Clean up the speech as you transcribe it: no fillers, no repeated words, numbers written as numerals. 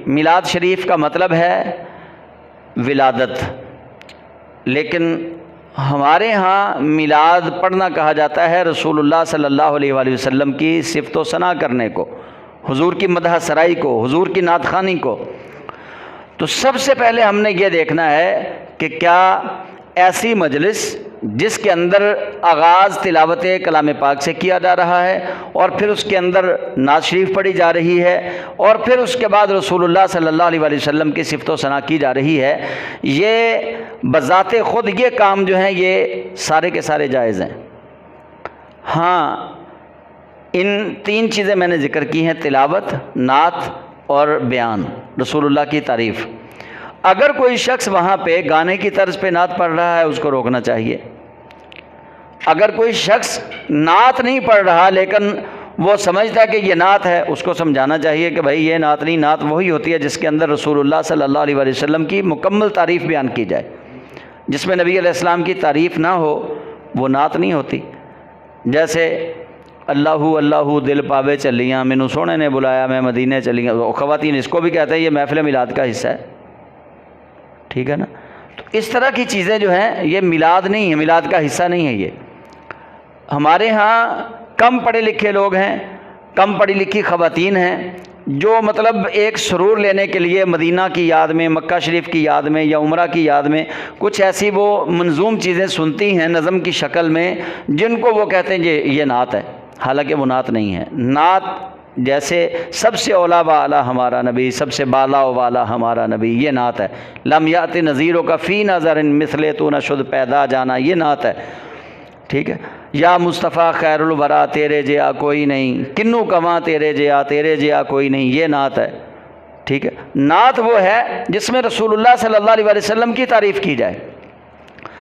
میلاد شریف کا مطلب ہے ولادت، لیکن ہمارے ہاں میلاد پڑھنا کہا جاتا ہے رسول اللہ صلی اللہ علیہ وآلہ وسلم کی صفت و ثنا کرنے کو، حضور کی مدح سرائی کو، حضور کی نعت خوانی کو۔ تو سب سے پہلے ہم نے یہ دیکھنا ہے کہ کیا ایسی مجلس جس کے اندر آغاز تلاوت کلام پاک سے کیا جا رہا ہے اور پھر اس کے اندر نعت شریف پڑھی جا رہی ہے اور پھر اس کے بعد رسول اللہ صلی اللہ علیہ وآلہ وسلم کی صفت و ثنا کی جا رہی ہے، یہ بذات خود یہ کام جو ہیں یہ سارے کے سارے جائز ہیں۔ ہاں، ان تین چیزیں میں نے ذکر کی ہیں، تلاوت، نعت اور بیان، رسول اللہ کی تعریف۔ اگر کوئی شخص وہاں پہ گانے کی طرز پہ نعت پڑھ رہا ہے اس کو روکنا چاہیے۔ اگر کوئی شخص نعت نہیں پڑھ رہا لیکن وہ سمجھتا ہے کہ یہ نعت ہے، اس کو سمجھانا چاہیے کہ بھائی یہ نعت نہیں، نعت وہی ہوتی ہے جس کے اندر رسول اللہ صلی اللہ علیہ وآلہ وسلم کی مکمل تعریف بیان کی جائے۔ جس میں نبی علیہ السلام کی تعریف نہ ہو وہ نعت نہیں ہوتی۔ جیسے اللہ اللہ دل پاوے چلیاں، مینوں سونے نے بلایا میں مدینے چلیاں، خواتین اس کو بھی کہتے ہیں، یہ محفل میلاد کا حصہ ہے، ٹھیک ہے نا۔ تو اس طرح کی چیزیں جو ہیں یہ میلاد نہیں ہے، میلاد کا حصہ نہیں ہے۔ یہ ہمارے ہاں کم پڑھے لکھے لوگ ہیں، کم پڑھی لکھی خواتین ہیں جو مطلب ایک سرور لینے کے لیے مدینہ کی یاد میں، مکہ شریف کی یاد میں یا عمرہ کی یاد میں کچھ ایسی وہ منظوم چیزیں سنتی ہیں نظم کی شکل میں، جن کو وہ کہتے ہیں یہ نعت ہے، حالانکہ وہ نعت نہیں ہے۔ نعت جیسے سب سے اولا و اعلیٰ ہمارا نبی، سب سے بالا و والا ہمارا نبی، یہ نعت ہے۔ لم یات نذیروں کا فی نظر مثل تو نہ شد پیدا جانا، یہ نعت ہے، ٹھیک ہے۔ یا مصطفیٰ خیر الورا تیرے جیا کوئی نہیں، کنو کواں تیرے جیا کوئی نہیں، یہ نعت ہے، ٹھیک ہے۔ نعت وہ ہے جس میں رسول اللہ صلی اللہ علیہ وسلم کی تعریف کی جائے۔